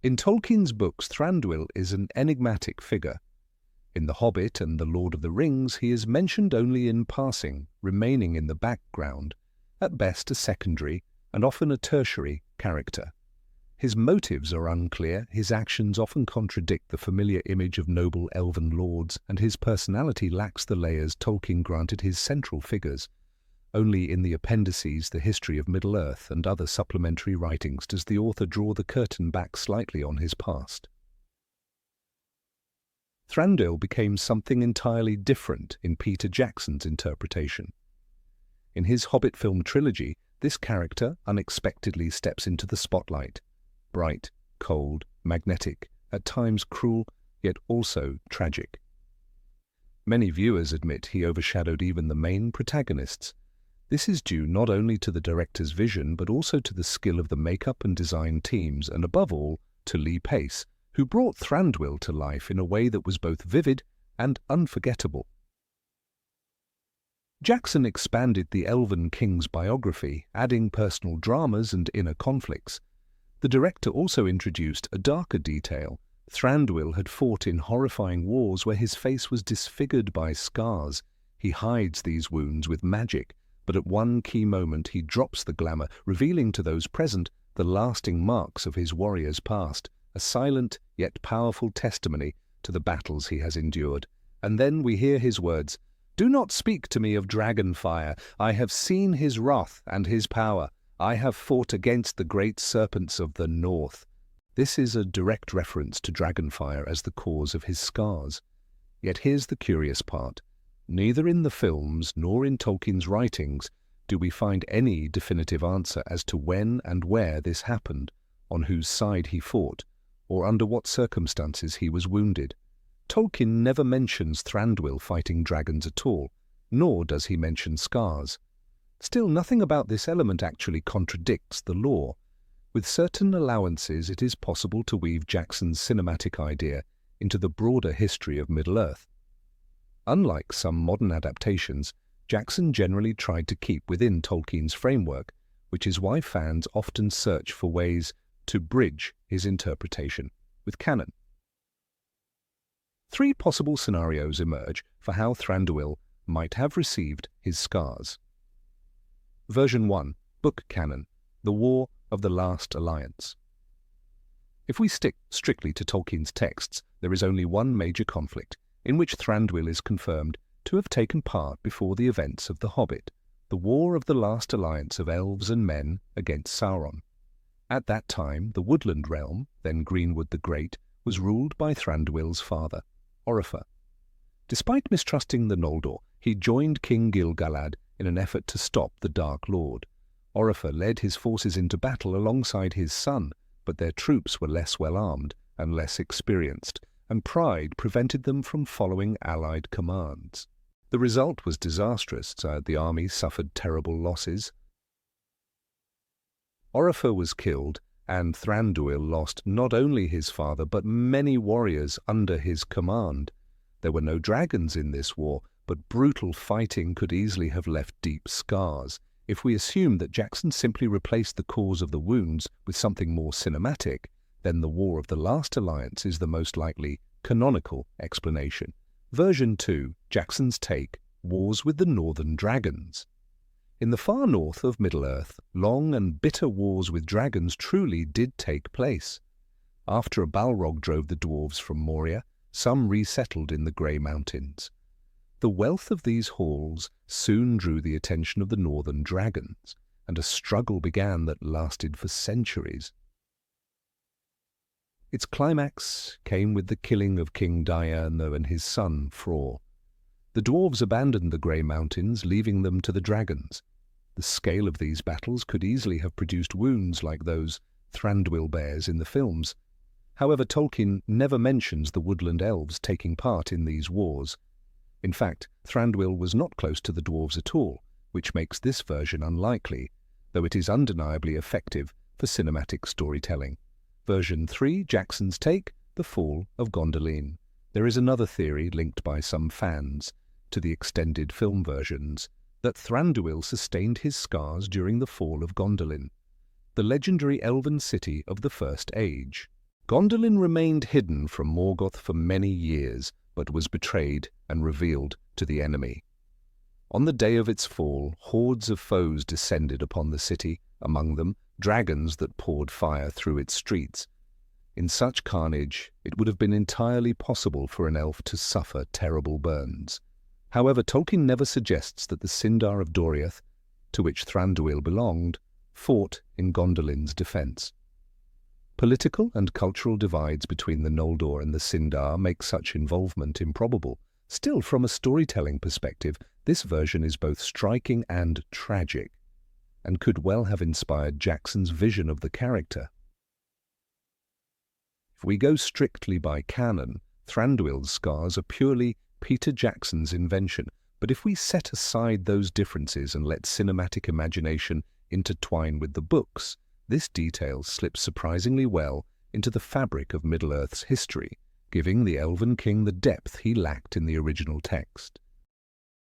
In Tolkien's books, Thranduil is an enigmatic figure. In The Hobbit and The Lord of the Rings, he is mentioned only in passing, remaining in the background, at best a secondary and often a tertiary character. His motives are unclear, his actions often contradict the familiar image of noble elven lords, and his personality lacks the layers Tolkien granted his central figures. Only in the appendices, The History of Middle-earth, and other supplementary writings does the author draw the curtain back slightly on his past. Thranduil became something entirely different in Peter Jackson's interpretation. In his Hobbit film trilogy, this character unexpectedly steps into the spotlight. Bright, cold, magnetic, at times cruel, yet also tragic. Many viewers admit he overshadowed even the main protagonists. This is due not only to the director's vision, but also to the skill of the makeup and design teams, and above all, to Lee Pace, who brought Thranduil to life in a way that was both vivid and unforgettable. Jackson expanded the Elven King's biography, adding personal dramas and inner conflicts. The director also introduced a darker detail. Thranduil had fought in horrifying wars where his face was disfigured by scars. He hides these wounds with magic, but at one key moment he drops the glamour, revealing to those present the lasting marks of his warrior's past, a silent yet powerful testimony to the battles he has endured. And then we hear his words, "Do not speak to me of dragon fire. I have seen his wrath and his power. I have fought against the great serpents of the north." This is a direct reference to dragonfire as the cause of his scars. Yet here's the curious part. Neither in the films nor in Tolkien's writings do we find any definitive answer as to when and where this happened, on whose side he fought, or under what circumstances he was wounded. Tolkien never mentions Thranduil fighting dragons at all, nor does he mention scars. Still, nothing about this element actually contradicts the lore. With certain allowances, it is possible to weave Jackson's cinematic idea into the broader history of Middle-earth. Unlike some modern adaptations, Jackson generally tried to keep within Tolkien's framework, which is why fans often search for ways to bridge his interpretation with canon. Three possible scenarios emerge for how Thranduil might have received his scars. Version 1, Book Canon, The War of the Last Alliance. If we stick strictly to Tolkien's texts, there is only one major conflict, in which Thranduil is confirmed to have taken part before the events of The Hobbit, the War of the Last Alliance of elves and men against Sauron. At that time, the woodland realm, then Greenwood the Great, was ruled by Thranduil's father, Orifer. Despite mistrusting the Noldor, he joined King Gil-galad in an effort to stop the Dark Lord. Orifer led his forces into battle alongside his son, but their troops were less well-armed and less experienced, and pride prevented them from following allied commands. The result was disastrous. The army suffered terrible losses. Orifer was killed, and Thranduil lost not only his father but many warriors under his command. There were no dragons in this war, but brutal fighting could easily have left deep scars. If we assume that Jackson simply replaced the cause of the wounds with something more cinematic, then the War of the Last Alliance is the most likely canonical explanation. Version 2, Jackson's take, Wars with the Northern Dragons. In the far north of Middle-earth, long and bitter wars with dragons truly did take place. After a Balrog drove the dwarves from Moria, some resettled in the Grey Mountains. The wealth of these halls soon drew the attention of the northern dragons, and a struggle began that lasted for centuries. Its climax came with the killing of King Diarno and his son, Fror. The dwarves abandoned the Grey Mountains, leaving them to the dragons. The scale of these battles could easily have produced wounds like those Thranduil bears in the films. However, Tolkien never mentions the woodland elves taking part in these wars. In fact, Thranduil was not close to the dwarves at all, which makes this version unlikely, though it is undeniably effective for cinematic storytelling. Version 3, Jackson's take, The Fall of Gondolin. There is another theory linked by some fans to the extended film versions, that Thranduil sustained his scars during the fall of Gondolin, the legendary elven city of the First Age. Gondolin remained hidden from Morgoth for many years, but was betrayed and revealed to the enemy. On the day of its fall, hordes of foes descended upon the city, among them dragons that poured fire through its streets. In such carnage, it would have been entirely possible for an elf to suffer terrible burns. However, Tolkien never suggests that the Sindar of Doriath, to which Thranduil belonged, fought in Gondolin's defense. Political and cultural divides between the Noldor and the Sindar make such involvement improbable. Still, from a storytelling perspective, this version is both striking and tragic, and could well have inspired Jackson's vision of the character. If we go strictly by canon, Thranduil's scars are purely Peter Jackson's invention, but if we set aside those differences and let cinematic imagination intertwine with the books, this detail slips surprisingly well into the fabric of Middle-earth's history, giving the Elven King the depth he lacked in the original text.